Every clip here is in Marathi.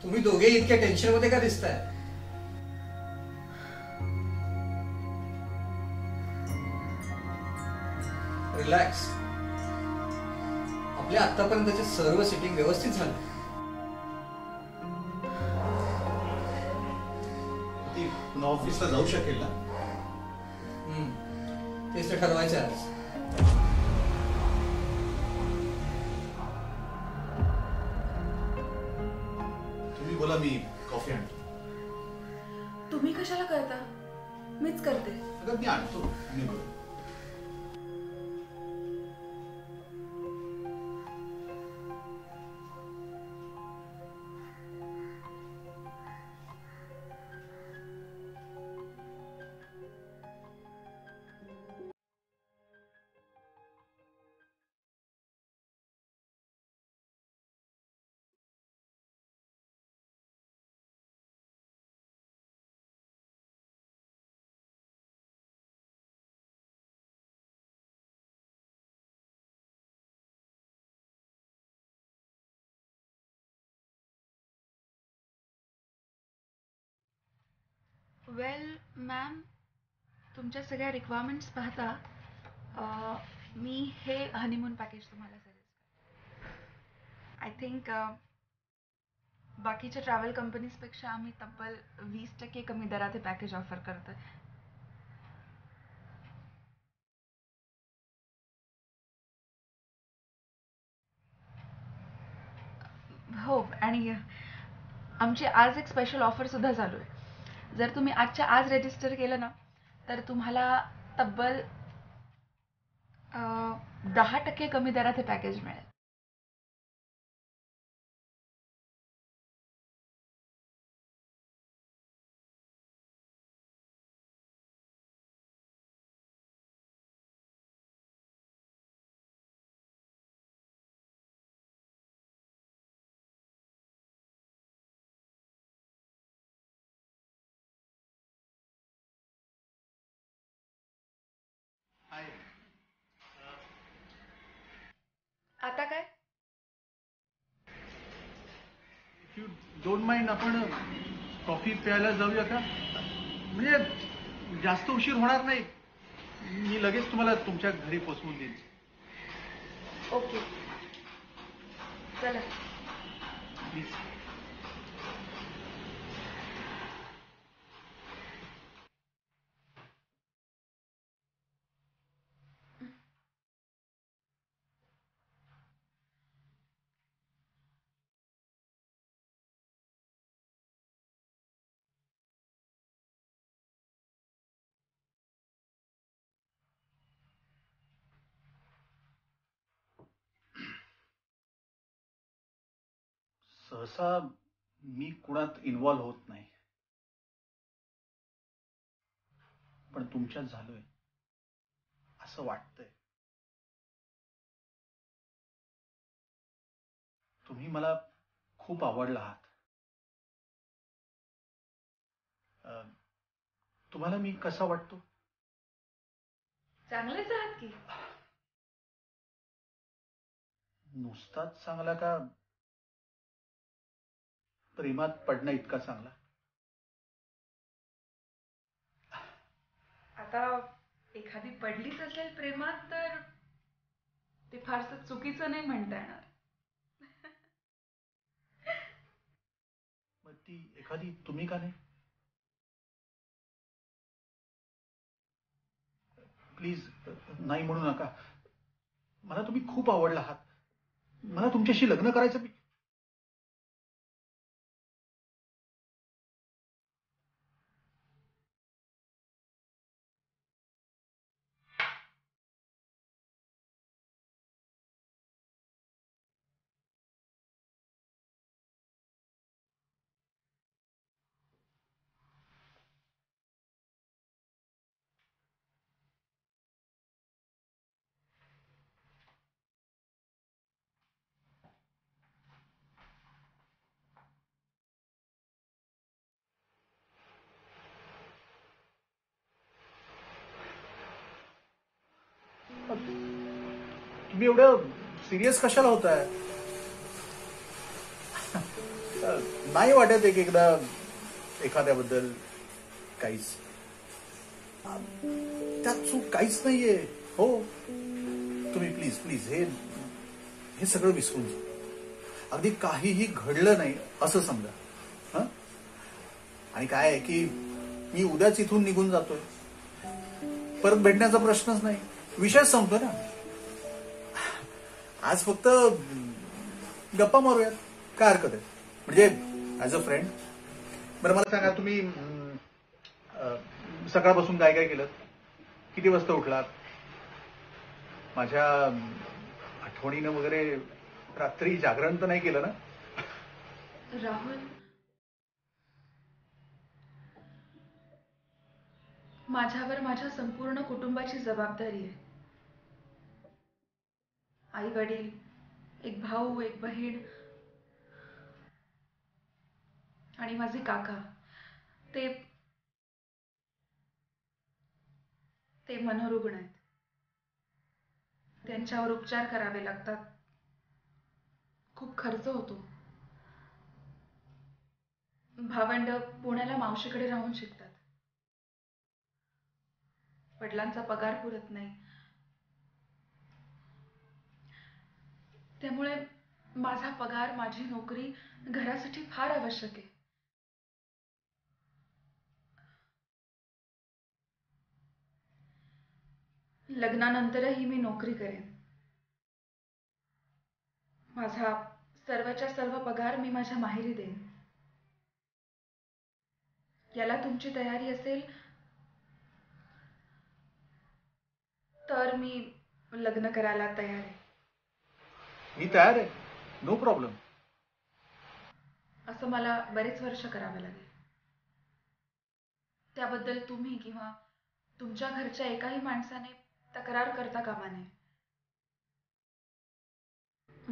तुम्ही दोघे इतक्या टेन्शन मध्ये का दिसताय? रिलॅक्स. आपल्या आतापर्यंतचे सर्व सेटिंग व्यवस्थित झालं. ती पुन्हा ऑफिसला जाऊ शकेल ना? तेच तर ठरवायचं आज. तुम्ही बोला, मी कॉफी आणतो. तुम्ही कशाला करता? मीच करते. अगं मी आणतो, मी बोल. वेल मॅम, तुमच्या सगळ्या रिक्वायरमेंट्स पाहता मी हे हनीमून पॅकेज तुम्हाला सजेस्ट करते. आय थिंक बाकीच्या ट्रॅव्हल कंपनीजपेक्षा आम्ही तब्बल 20% कमी दरात हे पॅकेज ऑफर करतोय. हो, आणि आमची आज एक स्पेशल ऑफर सुद्धा चालू आहे. जर तुम्ही आजच्या आज रजिस्टर केलं ना तर तुम्हाला तब्बल 10% कमी दरात हे पॅकेज मिळेल. आता काय? इफ यू डोंट माइंड, आपण कॉफी प्यायला जाऊया का? म्हणजे जास्त उशीर होणार नाही. मी लगेच तुम्हाला तुमच्या घरी पोचवून देईन. ओके, चला. प्लीज. सहसा मी कुणात इन्व्हॉल्व होत नाही, पण तुमच्यात झालोय असं वाटतंय. तुम्ही मला खूप आवडला आहात. तुम्हाला मी कसा वाटतो? चांगलेच आहात की. नुसताच चांगला का प्रेमात पडणं इतका चांगला? आता एखादी पडलीच असेल प्रेमात तर ते फारसं चुकीचं नाही म्हणता येणार. मग ती एखादी तुम्ही का नाही? प्लीज नाही म्हणू नका. मला तुम्ही खूप आवडला आहात. मला तुमच्याशी लग्न करायचं. तुम्ही एवढं सिरियस कशाला होताय? नाही वाटत एक एकदा एखाद्याबद्दल काहीच. त्यात चूक काहीच नाहीये. हो, तुम्ही प्लीज प्लीज हे सगळं विसरून जा. अगदी काहीही घडलं नाही असं समजा. हं? आणि काय आहे की मी उद्याच इथून निघून जातोय. परत भेटण्याचा प्रश्नच नाही. विषय संपतो ना. आज फक्त गप्पा मारूयात, काय हरकत आहे. म्हणजे ऍज अ फ्रेंड. बरं मला सांगा, तुम्ही सकाळपासून काय काय केलं? किती वाजता उठलात? माझ्या आठवणीनं वगैरे रात्री जागरण तर नाही केलं ना? राहुल, माझ्यावर माझ्या संपूर्ण कुटुंबाची जबाबदारी आहे. आई वडील, एक भाऊ, एक बहीण आणि माझे काका. ते ते मनोरुग्ण आहेत. त्यांच्यावर उपचार करावे लागतात. खूप खर्च होतो. भावंड पुण्याला मावशीकडे राहून शिकतात. वडिलांचा पगार पुरत नाही. त्यामुळे माझा पगार, माझी नोकरी घरासाठी फार आवश्यक आहे. लग्नानंतरही मी नोकरी करेन. माझा सर्वच्या सर्व पगार मी माझ्या माहेरी देईन. याला तुमची तयारी असेल तर मी लग्न करायला तयार आहे. मी तयार आहे. No problem. असं मला बरेच वर्ष करावं लागेल. त्याबद्दल तुम्ही किंवा तुमच्या घरच्या एकाही माणसाने तक्रार करता कामा नये.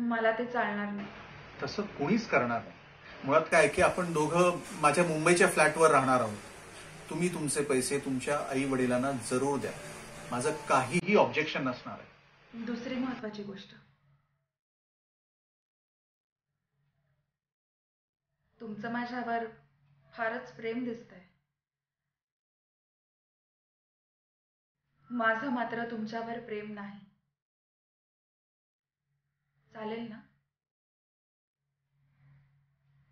मला ते चालणार नाही. तसं कोणीच करणार नाही. मुळात काय की आपण दोघं माझ्या मुंबईच्या फ्लॅटवर राहणार आहोत. तुम्ही तुमचे पैसे तुमच्या आई वडिलांना जरूर द्या. माझं काहीही ऑब्जेक्शन नसणार आहे. दुसरी महत्वाची गोष्ट, तुमचं माझ्यावर फारच प्रेम दिसतंय. माझं मात्र तुमच्यावर प्रेम नाही. चालेल ना?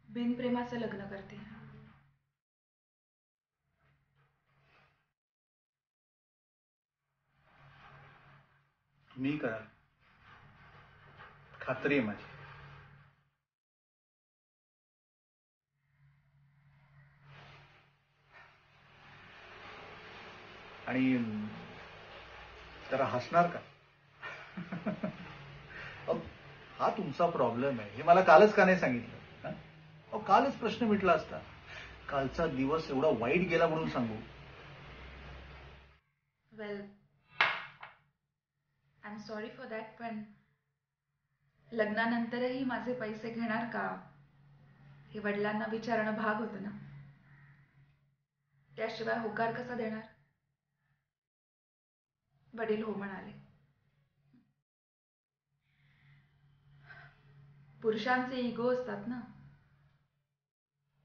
बिनप्रेमाचं लग्न करते. तुम्ही करा, खात्री आहे माझी. आणि जरा हसणार का? अहो, हा तुमचा प्रॉब्लेम आहे हे मला कालच का नाही सांगितलं? अहो, कालच प्रश्न मिटला असता. कालचा दिवस एवढा वाईट गेला म्हणून सांगू? Well, I am sorry for that. पण लग्नानंतरही माझे पैसे घेणार का हे वडिलांना विचारणं भाग होतं ना. त्याशिवाय होकार कसा देणार? वडील हो म्हणाले. पुरुषांचे इगो असतात ना,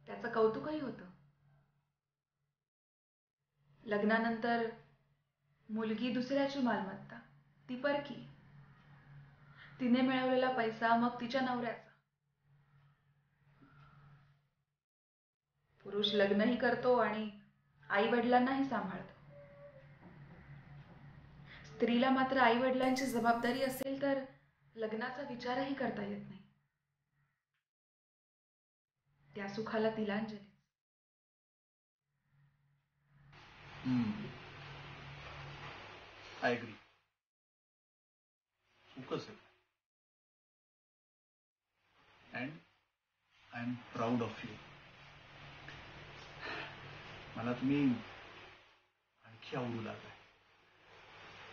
त्याचं कौतुकही होतं. लग्नानंतर मुलगी दुसऱ्याची मालमत्ता, ती परकी. तिने मिळवलेला पैसा मग तिच्या नवऱ्याचा. पुरुष लग्नही करतो आणि आई वडिलांनाही सांभाळतो. स्त्रीला मात्र आई वडिलांची जबाबदारी असेल तर लग्नाचा विचारही करता येत नाही. त्या सुखाला तिलांजली. I agree. चूकच आहे. And I am proud of you. मला तुम्ही आणखी आवडू लागलाय.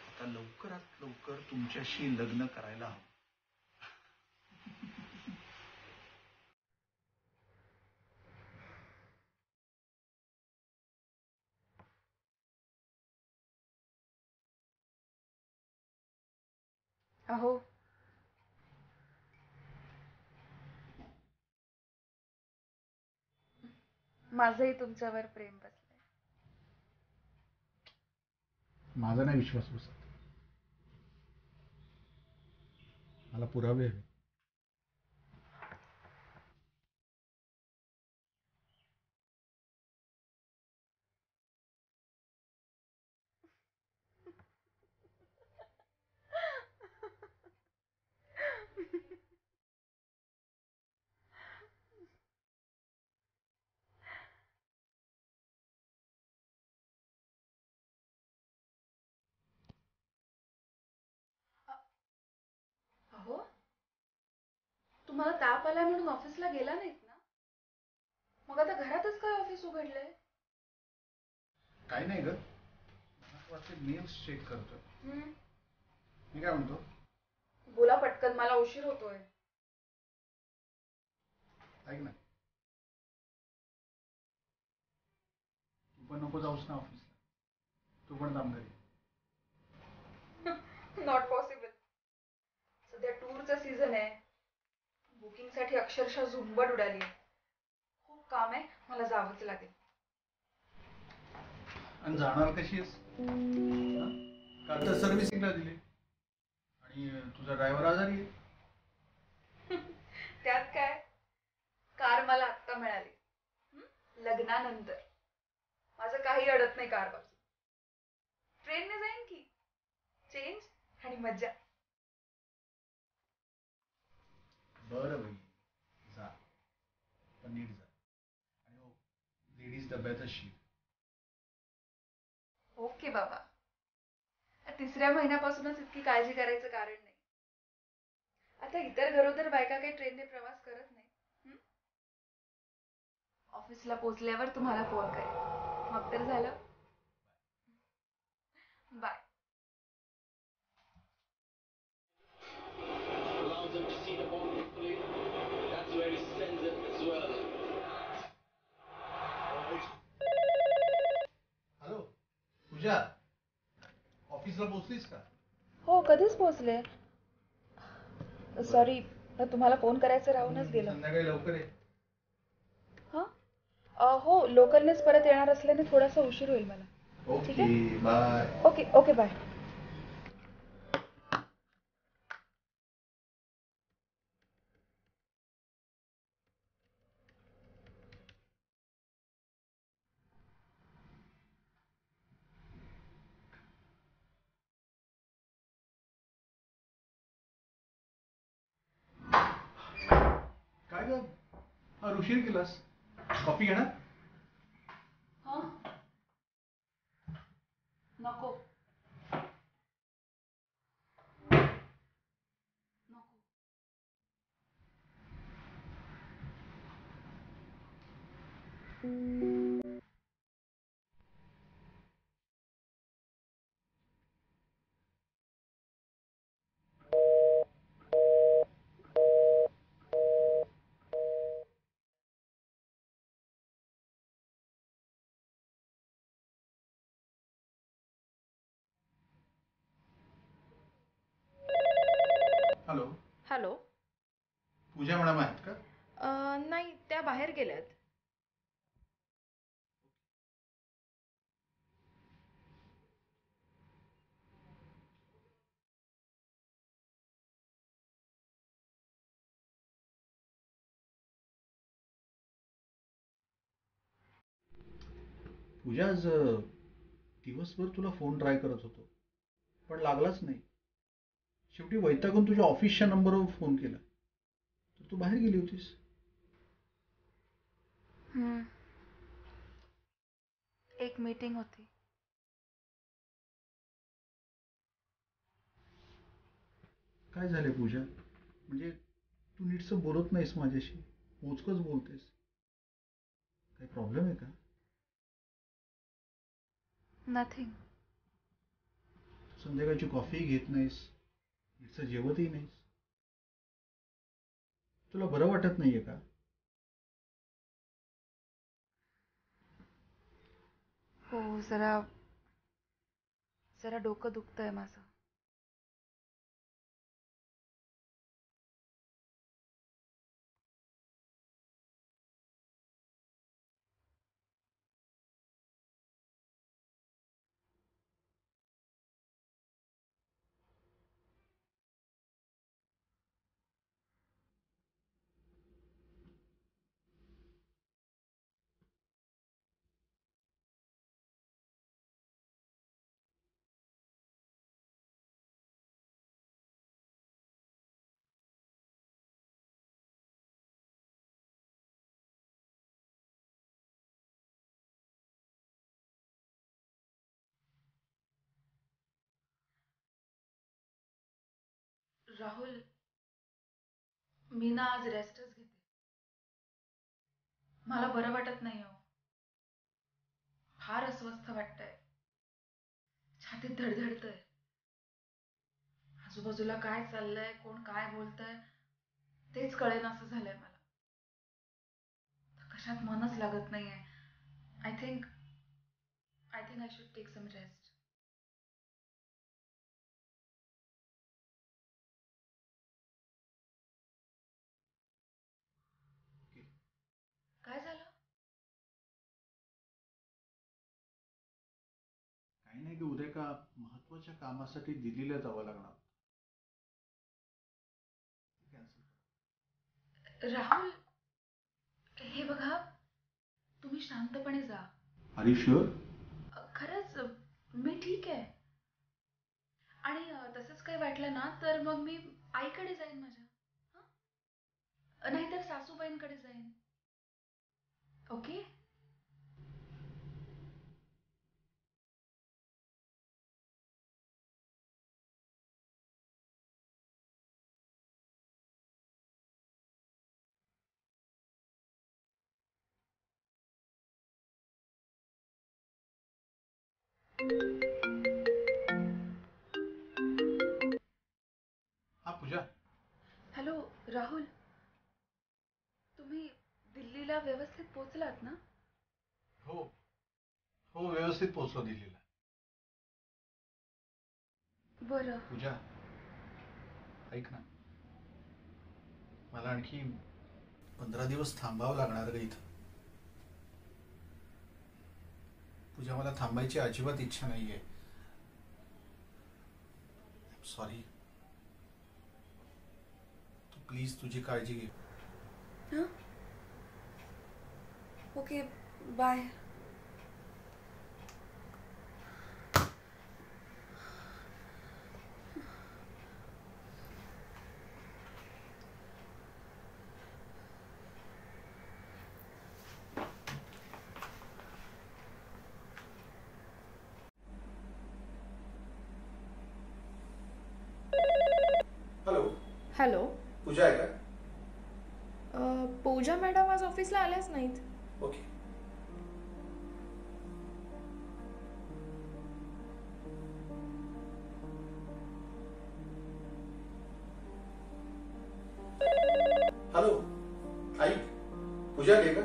आता लवकरात लवकर तुमच्याशी लग्न करायला हवं. अहो, माझंही तुमच्यावर प्रेम बसलंय. माझा नाही विश्वास बसत. मला पुरावे हवे. अहो, तुम्हाला ताप आलाय म्हणून ऑफिसला गेला नाहीत ना? मग आता घरातच काय ऑफिस उघडलंय? काही नाही ग, मला वाटतं मेल्स चेक करतोय. हम्म, मी काय म्हणतो, बोला पटकन, मला उशीर होतोय. ऐक ना, तू पण नको जाऊस ना ऑफिसला. तू पण थांब घरी. Not possible. सध्या टूरचा सीझन आहे. बुकिंग साठी अक्षरशः झुंबड उडाली. खूप काम आहे, मला जावंच लागेल. आणि जाणार कशी आहेस? काल तर सर्व्हिसिंगला दिली आणि तुझा ड्रायव्हर आजारी आहे. त्यात काय, कार मला आत्ता मिळाली. लग्नानंतर माझं काही अडत नाही कार बाबतीत. ट्रेनने जाईन की, चेंज आणि मजा. बरं बाई, जा, पण नीट जा. आणि हो, लेडीज डब्यातच शीट. ओके बाबा, तिसऱ्या महिन्यापासूनच इतकी काळजी करायचं कारण नाही. आता इतर घरोदर बायका काही ट्रेनने प्रवास करत नाही. ऑफिसला पोहोचल्यावर तुम्हाला फोन करेन. मग तर झालं. Bye. Allows him to see the ball properly. That's where he sends it as well. Hello Pooja, ऑफिसला पोहोचलीस का? हो, कधीच पोहोचले. सॉरी, तुम्हाला फोन करायचं राहूनच गेलं. संध्याकाळी लवकर ये. हा, हो, लोकलनेच परत येणार असल्याने थोडासा उशीर होईल मला. ठीक ओके, आहे? बाय. Okay okay, bye. काय ग, हा उशीर केलास? कॉफी घेणार? हा, नको नको. Hello, hello. पूजा मॅडम आहेत का? नाही, त्या बाहेर गेल्यात. पूजा, आज दिवसभर तुला फोन ट्राय करत होतो पण लागलाच नाही. शेवटी वैतागून तुझ्या ऑफिसच्या नंबरवर फोन केला तर तू बाहेर गेली होतीस. एक मीटिंग होती. काय झाले पूजा, म्हणजे तू नीटसं बोलत नाहीस माझ्याशी, मोजकच बोलतेस. काही प्रॉब्लेम आहे का? नथिंग. संध्याकाळची कॉफी घेत नाहीस, नीटसं जेवतही नाहीस. तुला बरं वाटत नाहीये का? हो, जरा जरा डोकं दुखतंय माझं. राहुल, मी ना आज रेस्टच घेते. मला बरं वाटत नाही हो. फार अस्वस्थ वाटतंय. छातीत धडधडतंय. आजूबाजूला काय चाललंय, कोण काय बोलतंय तेच कळेनासं झालंय मला. कशात मनच लागत नाहीये. I think I should take some rest. काय झालं? काही नाही की उद्या का महत्वाच्या कामासाठी दिल्लीला जावं लागणार. राहुल, हे बघा, तुम्ही शांतपणे जा. Are you sure? खरंच मी ठीक आहे. आणि तसंच काही वाटलं ना तर मग मी आईकडे जाईन माझ्या. नाहीतर सासूबाईंकडे जाईन. ओके? हा पूजा. हॅलो राहुल, तुम्ही दिल्लीला व्यवस्थित पोहोचलात ना? हो हो, व्यवस्थित पोहोचलो दिल्लीला. बरं. पूजा ऐक ना, मला आणखी 15 दिवस थांबावं लागणार ग इथं. पूजा, मला थांबायची अजिबात इच्छा नाहीये. सॉरी. तू प्लीज तुझी काळजी घे. हां, ओके, बाय. हॅलो. हॅलो. पूजा आहे का? पूजा मॅडम आज ऑफिसला आल्याच नाहीत. ओके. हॅलो आई, पूजा आहे का?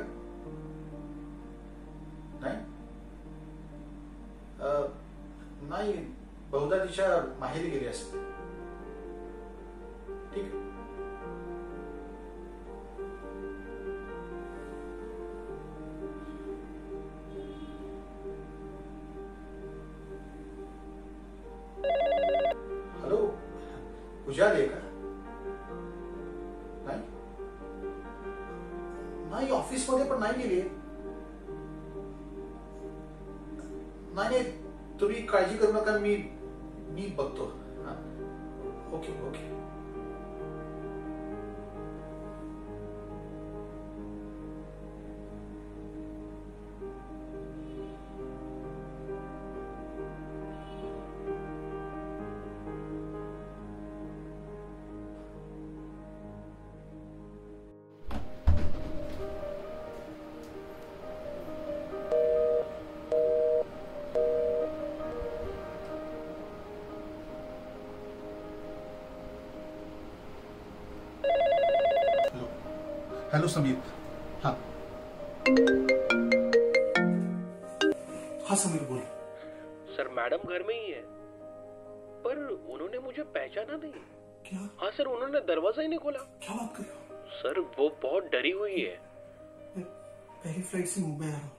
नाही नाही, बहुधा तिच्या माहेरी गेली असेल. ठीक आहे. हॅलो, पूजा आली का? नाही नाही, ऑफिसमध्ये पण नाही गेली. नाही, तुम्ही काळजी करू नका, मी बघतो. Okay okay. हेलो समीर. हाँ हाँ समीर बोल. सर मैडम घर में ही है, पर उन्होंने मुझे पहचाना नहीं. क्या? हाँ सर, उन्होंने दरवाजा ही नहीं खोला. क्या बात कर रहे हो? सर वो बहुत डरी हुई है. मैं पहली फ्लाइट से मुंबई आ रहा हूँ.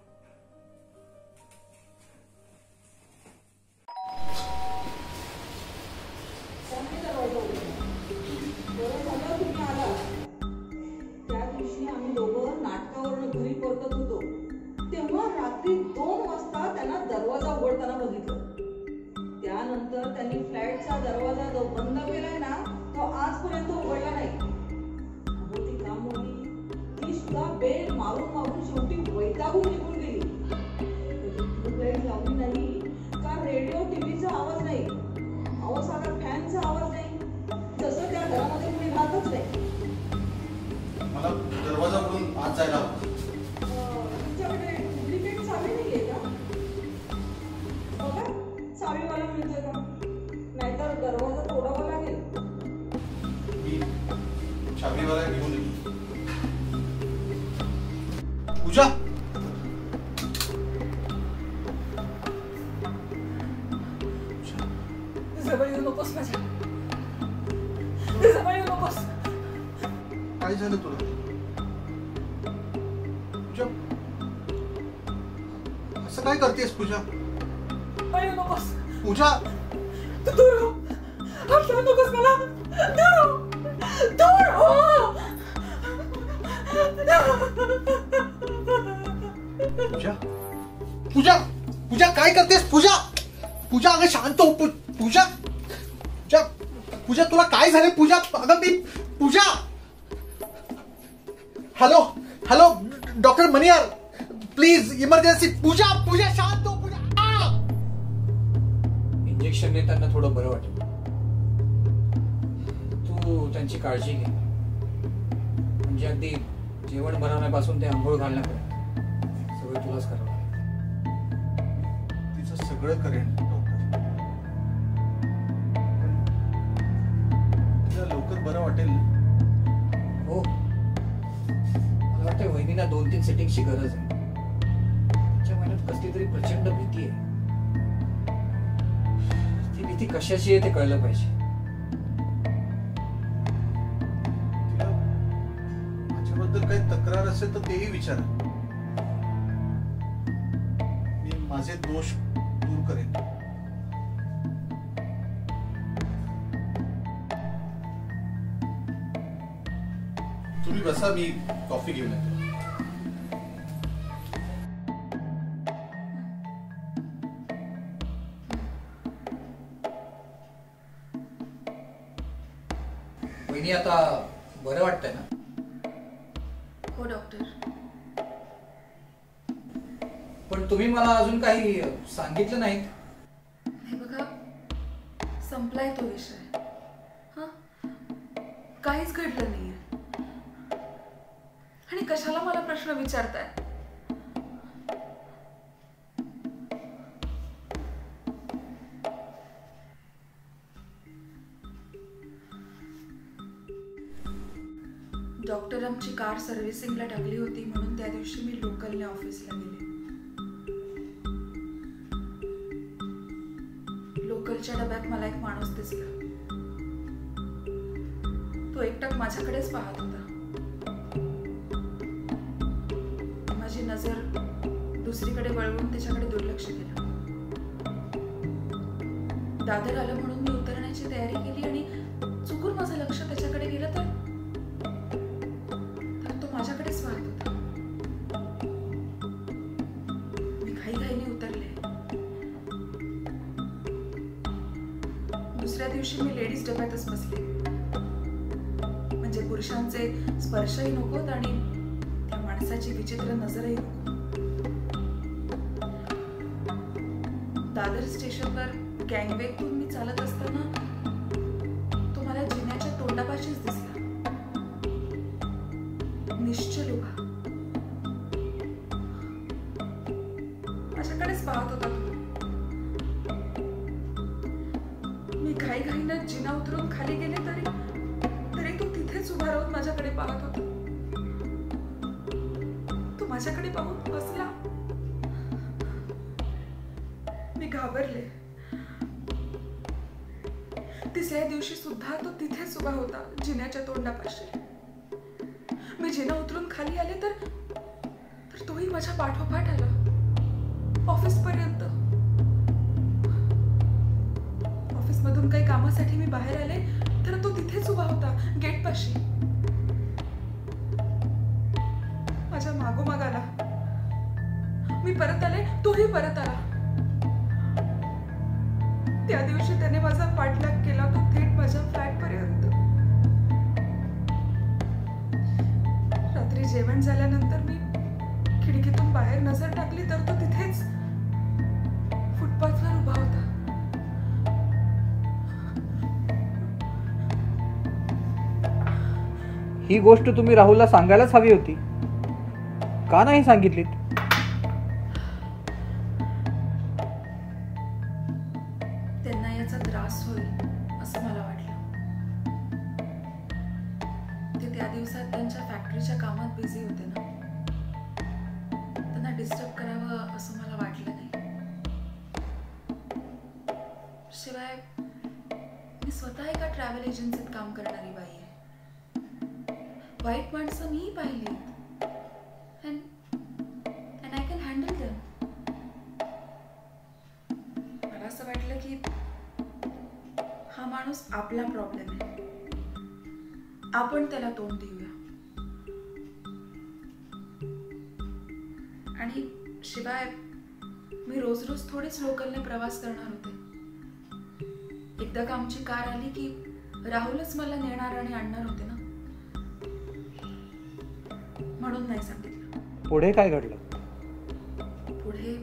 त्या दिवशी आम्ही दोघं नाटकावरून घरी परतत होतो तेव्हा रात्री 2 वाजता त्यांना दरवाजा उघडताना बघितलं. त्यानंतर त्यांनी फ्लॅटचा दरवाजा जो बंद केलाय ना तो आजपर्यंत उघडला नाही. अहो ती काम होती, ती सुद्धा बेल मारून मारून शेवटी वैतागून निघून गेली. ट्यूबलाईट लावली नाही का रेडिओ टीव्हीचा आवाज नाही, अहो साधा फॅनचा आवाज नाही. जसं त्या गाडीवाला घेऊन येतो. पूजा, जवळ येऊ नकोस माझ्या, जवळ येऊ नकोस. काय झालं तुला? पूजा, असं काय करतेस पूजा? जवळ येऊ नकोस. पूजा, तू दूर हो, हात लावू नकोस मला. दूर हो, दूर हो. पूजा, पूजा, पूजा काय करतेस? पूजा, पूजा अगं शांत हो. पूजा, पूजा, पूजा तुला काय झाले? पूजा अगं मी, Pooja. Hello, hello doctor Maniyar, please emergency. Pooja, Pooja शांत हो. पूजा, इंजेक्शनने त्यांना थोडं बरं वाटेल. तू त्यांची काळजी घे. म्हणजे अगदी जेवण बनवण्यापासून ते आंघोळ घालण्यापर्यंत सगळं तुलाच करावं लागेल. तिचं सगळं करेन डॉक्टर. तिला लवकर बरं वाटेल ना? हो, मला वाटतं वहिनीला 2-3 सेटिंगची गरज आहे. तिच्या मनात कसली तरी प्रचंड भीती आहे. ती भीती कशाची आहे ते कळलं पाहिजे. तिला माझ्याबद्दल काही तक्रार असेल तर तेही विचारा. मी माझे दोष दूर करेन. तुम्ही बसा, मी कॉफी घेऊन येतो. वहिनी आता बरं वाटतंय ना? हो डॉक्टर. पण तुम्ही मला अजून काही सांगितलं नाहीत. हे बघा, संपलाय तो विषय. हा, काहीच घडलं नाहीये. आणि कशाला मला प्रश्न विचारताय? डॉक्टर आमची कार सर्व्हिसिंगला टाकली होती म्हणून त्या दिवशी मी लोकलने ऑफिसला गेले. लोकलच्या डब्यात मला एक माणूस दिसला. तो एकटक माझ्याकडेच पाहत होता. माझी नजर दुसरीकडे वळवून त्याच्याकडे दुर्लक्ष केलं. दादर आलं म्हणून मी उतरण्याची तयारी केली आणि चुकून माझं लक्ष त्याच्याकडे गेलं तर तो माझ्याकडेच पाहत होता. मी घाईघाईने उतरले. दुसऱ्या दिवशी मी लेडीज डब्यातच बसले. म्हणजे पुरुषांचे स्पर्शही नकोत आणि त्या माणसाची विचित्र नजरही नको. दादर स्टेशनवर गँगवेतून मी चालत असताना तो मला जिन्याच्या तोंडापाशीच दिसला. निश्चल उभा माझ्याकडेच पाहत होता. मी घाईघाईनं जिना उतरून खाली गेले तरी तो तिथेच उभा राहून माझ्याकडे पाहत होता. तो माझ्याकडे पाहून बसला. मी घाबरले. तिसऱ्या दिवशी सुद्धा तो तिथेच उभा होता जिन्याच्या तोंडापाशी. मी जिना उतरून खाली आले तर तोही माझ्या पाठोपाठ आला ऑफिस पर्यंत. ऑफिस मधून काही कामासाठी मी बाहेर आले तर तो तिथेच उभा होता गेट पाशी. माझ्या मागोमाग आला. मी परत आले, तोही परत आला. त्या दिवशी त्याने माझा पाठलाग केला. तो थेट माझ्या फ्लॅट पर्यंत. रात्री जेवण झाल्यानंतर मी खिडकीतून बाहेर नजर टाकली तर तो तिथेच फुटपाथवर उभा होता. ही गोष्ट तुम्ही राहुलला सांगायलाच हवी होती. का नाही सांगितलीत? त्यांना याचा त्रास होईल असं मला वाटलं. ते त्या दिवसात त्यांच्या फॅक्टरीच्या कामात बिझी होते ना, त्यांना डिस्टर्ब करावं असं मला वाटलं नाही. शिवाय मी स्वतः एका ट्रॅव्हल एजन्सीत काम करणारी बाई आहे. वाईट माणसं मीही पाहिली and I can handle them. मला असं वाटलं की हा माणूस आपला प्रॉब्लेम आहे, आपण त्याला तोंड देऊया. आणि शिवाय मी रोज रोज थोडेच लोकलने प्रवास करणार होते. एकदा का आमची कार आली की राहुलच मला नेणार आणि आणणार होते ना, म्हणून नाही सांगितलं. पुढे काय घडलं? पुढे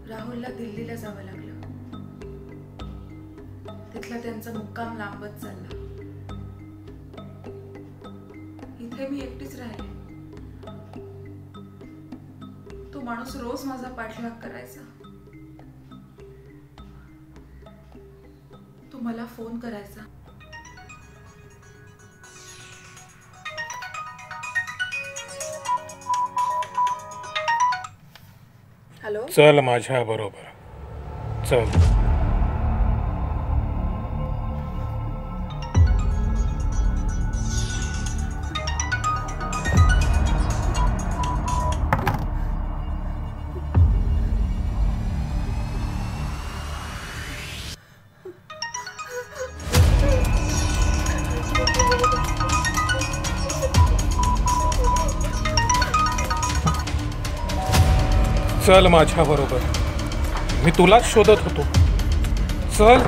राहुलला दिल्लीला जावं लागलं. तिथला त्यांचा मुक्काम लांबत चालला. इथे मी एकटीच राहिले. तो माणूस रोज माझा पाठलाग करायचा. तो मला फोन करायचा. हॅलो, चल माझ्या बरोबर चल. चल माझ्या बरोबर, मी तुलाच शोधत होतो. चल.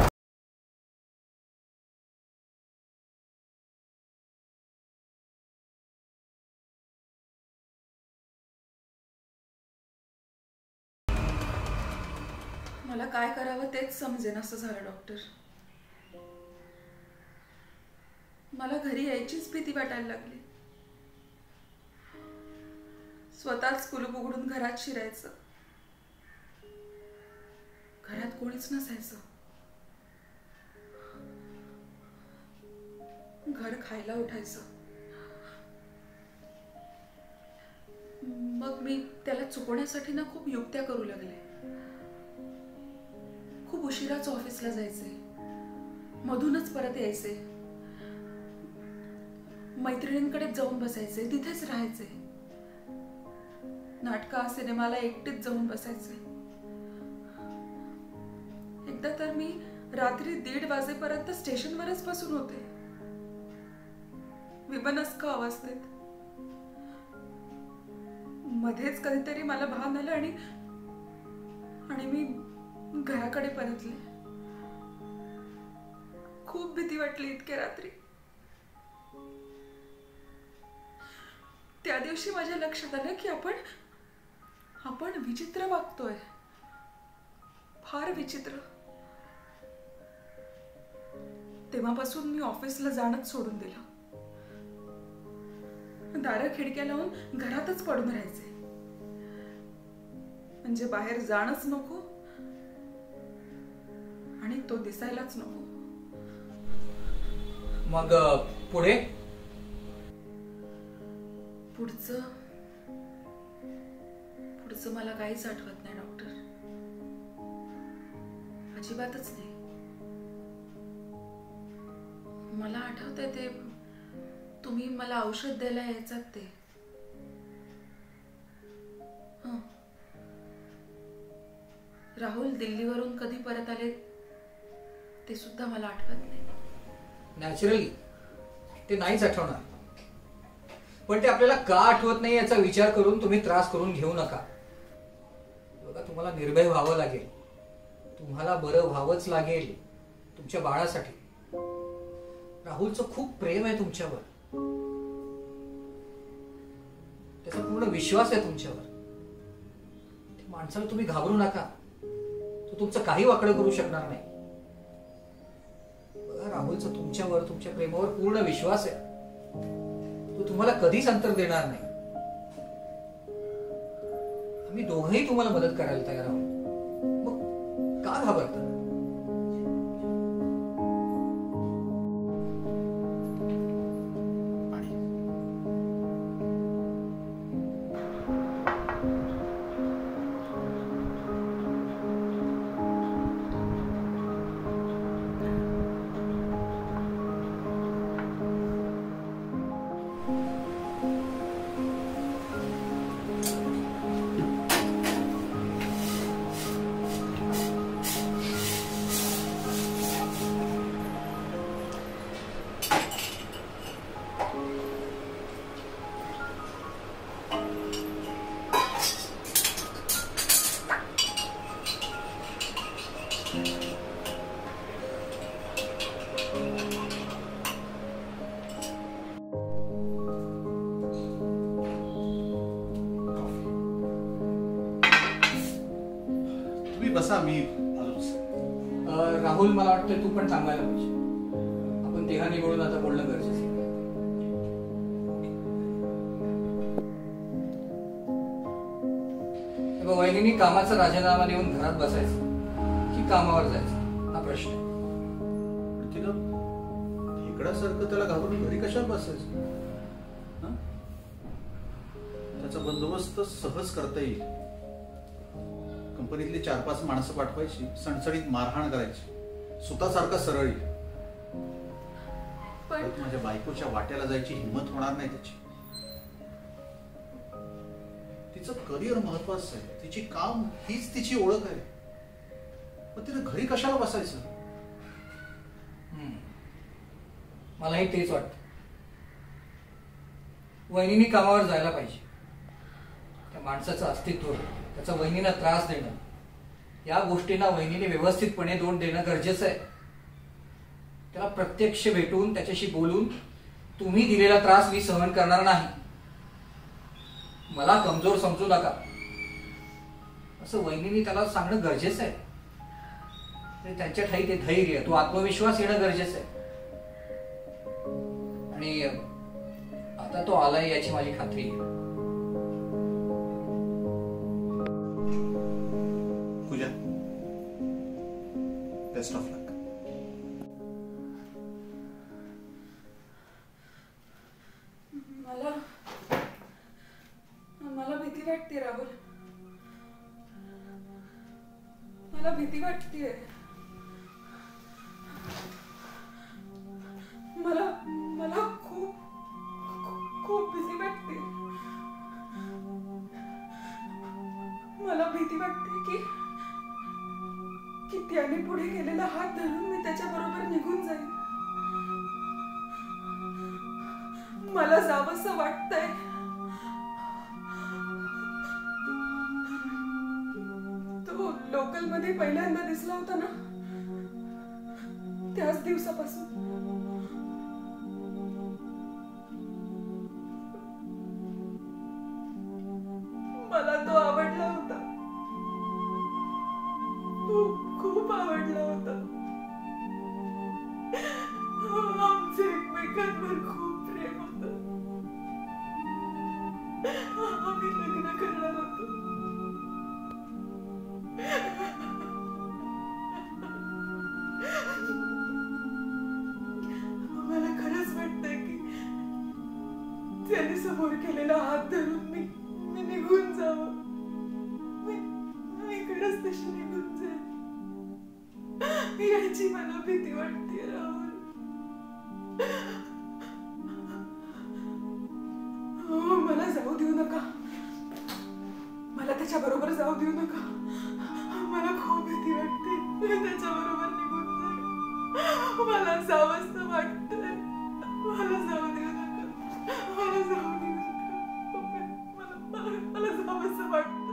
मला काय करावं तेच समजेन असं झालं डॉक्टर. मला घरी यायचीच भीती वाटायला लागली. स्वतःच कुलूप उघडून घरात शिरायचं. घरात कोणीच नसायचं. घर खायला उठायचं. मग मी त्याला चुकवण्यासाठी ना खूप युक्त्या करू लागले. खूप उशिराच ऑफिसला जायचे, मधूनच परत यायचे, मैत्रिणींकडे जाऊन बसायचे, तिथेच राहायचे. नाटका सिनेमाला एकटीच जाऊन बसायचे. एकदा तर मी रात्री 1:30 वाजेपर्यंत स्टेशनवरच बसून होते, विमानस्क अवस्थेत. मध्येच कधीतरी मला भान आलं आणि मी घराकडे परतले. खूप भीती वाटली इतक्या रात्री. त्या दिवशी माझ्या लक्षात आलं की आपण विचित्र वागतोय, फार विचित्र. तेव्हापासून मी ऑफिसला जाणंच सोडून दिलं. दारं खिडक्या लावून घरातच पडून राहायचे, म्हणजे बाहेर जाणंच नको आणि तो दिसायलाच नको. मग पुढे? पुढचं मला काहीच आठवत नाही डॉक्टर, अजिबातच नाही. मला आठवतंय ते तुम्ही मला औषध द्यायला यायचात ते. राहुल दिल्लीवरून कधी परत आले ते सुद्धा मला आठवत नाही. नॅचरली ते नाहीच आठवणार, पण ते आपल्याला का आठवत नाही याचा विचार करून तुम्ही त्रास करून घेऊ नका. बघा, तुम्हाला निर्भय व्हावं लागेल. तुम्हाला बरं व्हावंच लागेल तुमच्या बाळासाठी. राहुलचं खूप प्रेम आहे तुमच्यावर, त्याचा पूर्ण विश्वास आहे तुमच्यावर. त्या माणसाला तुम्ही घाबरू नका. तो तुमचं काही वाकडं करू शकणार नाही. बघा, राहुलचं तुमच्यावर, तुमच्या प्रेमावर पूर्ण विश्वास आहे. तो तुम्हाला कधीच अंतर देणार नाही. आम्ही दोघंही तुम्हाला मदत करायला तयार आहोत. मग का घाबरता? तुम्ही बसा, मी आलोच. राहुल, मला वाटतं तू पण थांबायला पाहिजे. आपण तिघांनी मिळून आता बोलणं गरजेचं आहे. वहिनींनी कामाचा राजीनामा देऊन घरात बसायचं की कामावर जायचं हा प्रश्न आहे. तिनं ढेकडासारखं त्याला घाबरून घरी कशाला बसायचं? हं? त्याचा बंदोबस्त सहज करता येईल. कंपनीतली 4-5 माणसं पाठवायची, सणसणीत मारहाण करायची, सुतासारखा सरळ येईल. पण माझ्या बायकोच्या वाट्याला जायची हिंमत होणार नाही त्याची. तिचं करिअर महत्वाचं आहे, तिची काम हीच तिची ओळख आहे. पण तिने घरी कशाला बसायचं? मलाही तेच वाटतं. वहिनींनी कामावर जायला पाहिजे. त्या माणसाचं अस्तित्व, त्याचा वहिनीला त्रास देणं, या गोष्टींना वहिनीने व्यवस्थितपणे तोंड देणं गरजेचं आहे. त्याला प्रत्यक्ष भेटून त्याच्याशी बोलून, तुम्ही दिलेला त्रास मी सहन करणार नाही, मला कमजोर समजू नका, असं वहिनीने त्याला सांगणं गरजेचं आहे. त्यांच्या ठाई ते धैर्य, तो आत्मविश्वास येणं गरजेचं आहे. आणि आता तो आलाय याची माझी खात्री आहे. पूजा, बेस्ट ऑफ लक. मला भीती वाटते राहुल. मला भीती वाटते. मला मला खूप खूप भीती वाटते. मला भीती वाटते की त्याने पुढे केलेला हात धरून मी त्याच्या बरोबर निघून जाईल. मला जावंसं वाटतंय. तो लोकल मध्ये पहिल्यांदा दिसला होता ना, त्याच दिवसापासून मला तो आवडला होता. खूप खूप आवडला होता. आमचं एकमेकांवर खूप प्रेम होतं. आम्ही लग्न करणार होतो. मला खरंच वाटतंय की त्याने समोर केलेला हात धरून मी निघून जावं. मी खरंच तशी निघून जाईल याची मला भीती वाटते राहुल. मला जाऊ देऊ नका. मला त्याच्या बरोबर जाऊ देऊ नका. मला खूप भीती वाटते. त्याच्या बरोबर निघून जाईल. मला जावंसं वाटतंय. मला जाऊ देऊ नका. मला जाऊ देऊ नका. मला जावंसं वाटतं.